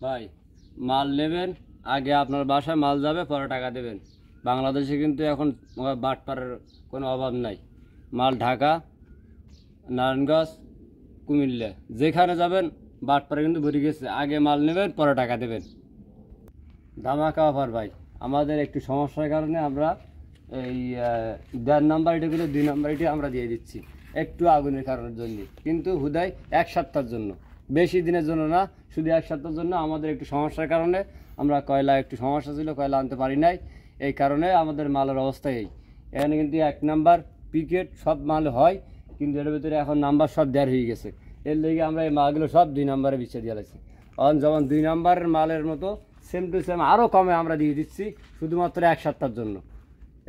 ভাই মাল নেবেন, আগে আপনার বাসায় মাল যাবে, পরে টাকা দেবেন। বাংলাদেশে কিন্তু এখন বাটপাড়ের কোনো অভাব নাই। মাল ঢাকা, নারায়ণগঞ্জ, কুমিল্লা যেখানে যাবেন বাটপাড়ে কিন্তু ভরে গেছে। আগে মাল নেবেন, পরে টাকা দেবেন। ধামাকা অফার ভাই। আমাদের একটু সমস্যার কারণে আমরা এই 1.5 নাম্বার ইটেগুলো 2 নাম্বার ইটে আমরা দিয়ে দিচ্ছি, একটু আগুনের কারণের জন্য। কিন্তু হুদায় 1 সপ্তাহের জন্য, বেশি দিনের জন্য না, শুধু 1 সপ্তাহের জন্য। আমাদের একটু সমস্যার কারণে আমরা কয়লা একটু সমস্যা ছিল, কয়লা আনতে পারি নাই। এই কারণে আমাদের মালের অবস্থা এই। এখানে কিন্তু 1 নাম্বার পিকেট সব মাল হয়, কিন্তু এর ভিতরে এখন নাম্বার সব দেওয়ার হয়ে গেছে। এর লেগে আমরা এই মালগুলো সব 2 নাম্বারে বিছিয়ে দিয়ে লাগছি। যেমন 2 নাম্বারের মালের মতো সেম টু সেম আরও কমে আমরা দিয়ে দিচ্ছি, শুধুমাত্র 1 সপ্তাহের জন্য।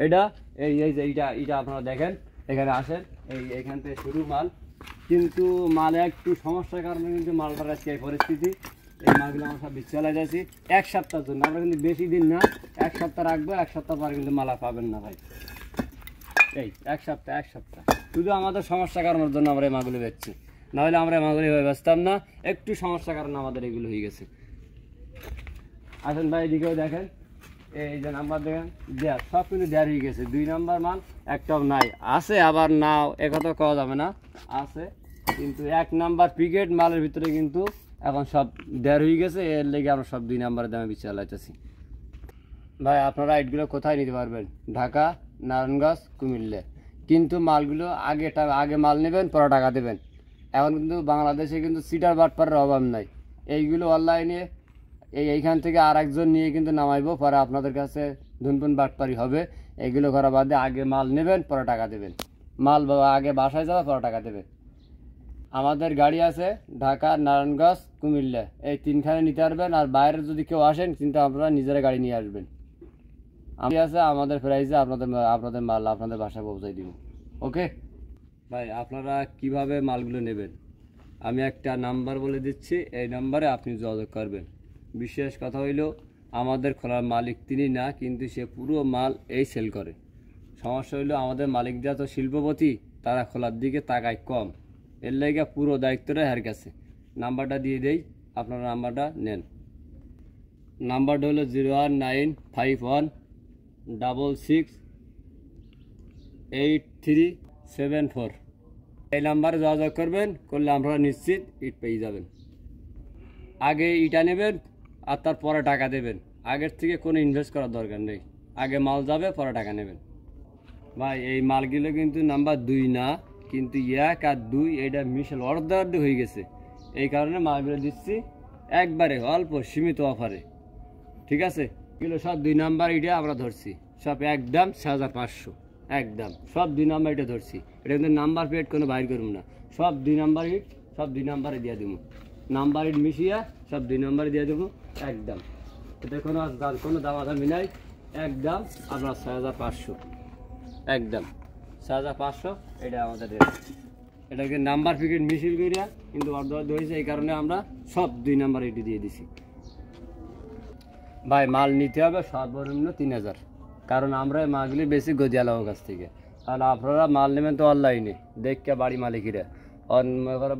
এটা এই এই যে এইটা আপনারা দেখেন, এখানে আসেন, এইখান থেকে শুরু মাল। কিন্তু মালে একটু সমস্যার কারণে কিন্তু মালটার আজকে এই পরিস্থিতি। এই মালগুলো আমরা সব বিচ্ছালাই যাচ্ছি 1 সপ্তাহের জন্য। আমরা কিন্তু বেশি দিন না, 1 সপ্তাহ রাখবো, 1 সপ্তাহ পরে কিন্তু মালা পাবেন না ভাই। এই 1 সপ্তাহ শুধু আমাদের সমস্যার কারণের জন্য আমরা এই মালগুলো বেচছি, নাহলে আমরা এই মালগুলো বেচতাম না। একটু সমস্যার কারণে আমাদের এগুলো হয়ে গেছে। আসেন ভাই, এদিকেও দেখেন, এই যে নাম্বার দেখেন দেয়ার, সব কিন্তু দেয়ার হয়ে গেছে। 2 নাম্বার মাল একটাও নাই, আছে আবার নাও, একথা কওয়া যাবে না, আছে। কিন্তু 1 নাম্বার পিকেট মালের ভিতরে কিন্তু এখন সব দেয়ার হয়ে গেছে। এর লেগে আমরা সব 2 নাম্বারের দামে বেচে চালাইতেছি। ভাই আপনারা আইটগুলো কোথায় নিতে পারবেন? ঢাকা, নারায়ণগঞ্জ, কুমিল্লা। কিন্তু মালগুলো আগে মাল নেবেন, পরে টাকা দেবেন। এখন কিন্তু বাংলাদেশে কিন্তু সিটার বাটপারের অভাব নাই। এইগুলো অনলাইনে এইখান থেকে আর একজন নিয়ে কিন্তু নামাইবো, পরে আপনাদের কাছে ধুনপুন বাটপারি হবে। এইগুলো করা বাদে আগে মাল নেবেন, পরে টাকা দেবেন। মাল আগে বাসায় যাবে, পরে টাকা দেবেন। আমাদের গাড়ি আছে ঢাকা, নারায়ণগঞ্জ, কুমিল্লা, এই 3খানে নিতে পারবেন। আর বাইরে যদি কেউ আসেন কিন্তু আপনারা নিজেরা গাড়ি নিয়ে আসবেন। আমি আছে আমাদের প্রাইসে আপনাদের মাল আপনাদের বাসায় পৌঁছাই দিব। ওকে ভাই, আপনারা কিভাবে মালগুলো নেবেন আমি একটা নাম্বার বলে দিচ্ছি, এই নাম্বারে আপনি যোগাযোগ করবেন। বিশেষ কথা হইল, আমাদের খোলার মালিক তিনি না, কিন্তু সে পুরো মাল এই সেল করে। সমস্যা হইলো আমাদের মালিকরা তো শিল্পপতি, তারা খোলার দিকে তাকায় কম। এর লেগে পুরো দায়িত্বটা এর কাছে। নাম্বারটা দিয়ে দেই, আপনারা নাম্বারটা নেন। নাম্বারটা হলো 01951668374। এই নাম্বারে যোগাযোগ করবেন, করলে আপনারা নিশ্চিত ইট পেয়ে যাবেন। আগে ইটা নেবেন আর তারপরে টাকা দেবেন। আগের থেকে কোনো ইনভেস্ট করার দরকার নেই, আগে মাল যাবে, পরে টাকা নেবেন। ভাই এই মালগুলো কিন্তু নাম্বার 2 না, কিন্তু 1 আর 2 এটা মিশেল অর্ধ হয়ে গেছে। এই কারণে মালগুলো দিচ্ছি একবারে অল্প সীমিত অফারে, ঠিক আছে? এগুলো সব 2 নাম্বার ইটা আমরা ধরছি, সব একদম 6500, একদম সব 2 নাম্বার ইটা ধরছি। এটা কিন্তু নাম্বার প্লেট কোনো বাইর করুন না, সব 2 নাম্বার ইট, সব 2 নাম্বারে দিয়ে দেবো। নাম্বার ইট মিশিয়ে সব 2 নাম্বারে দিয়ে দেবো একদম। এতে কোনো দামাদামি নাই, একদম আপনার 6500, একদম 6500। এটা আমাদের এটাকে নাম্বার পিকেট মিছিল করিয়া কিন্তু অর্ধ হয়েছে। এই কারণে আমরা সব 2 নাম্বার ইটি দিয়ে দিছি। ভাই মাল নিতে হবে সর্বনিম্ন 3000, কারণ আমরা এই মালগুলি বেশি গদিয়ালার কাছ থেকে। কারণ আপনারা মাল নেবেন তো অনলাইনে দেখে, বাড়ি মালিকেরা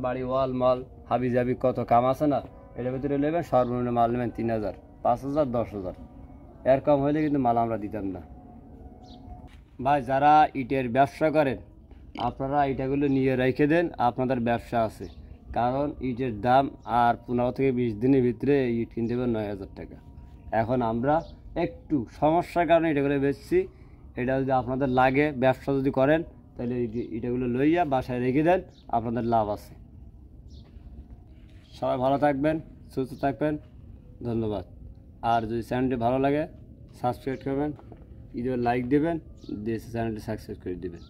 বাড়ি ওয়াল মাল হাবি জাবি কত কাম আছে না, এটার ভিতরে নেবেন। সর্বনিম্ন মাল নেবেন 3000, 5000, 10000, এর কম হলে কিন্তু মাল আমরা দিতাম না। ভাই যারা ইটের ব্যবসা করেন, আপনারা ইটাগুলো নিয়ে রেখে দেন, আপনাদের ব্যবসা আছে। কারণ ইটের দাম আর 15 থেকে 20 দিনের ভিতরে ইট কিনতে হবে 9000 টাকা। এখন আমরা একটু সমস্যার কারণে এটাগুলো বেচছি। এটা যদি আপনাদের লাগে, ব্যবসা যদি করেন, তাহলে এটাগুলো লইয়া বাসায় রেখে দেন, আপনাদের লাভ আছে। সবাই ভালো থাকবেন, সুস্থ থাকবেন, ধন্যবাদ। আর যদি চ্যানেলটি ভালো লাগে সাবস্ক্রাইব করবেন, ভিডিও লাইক দেবেন, দিয়ে চ্যানেলটি সাবস্ক্রাইব করে দেবেন।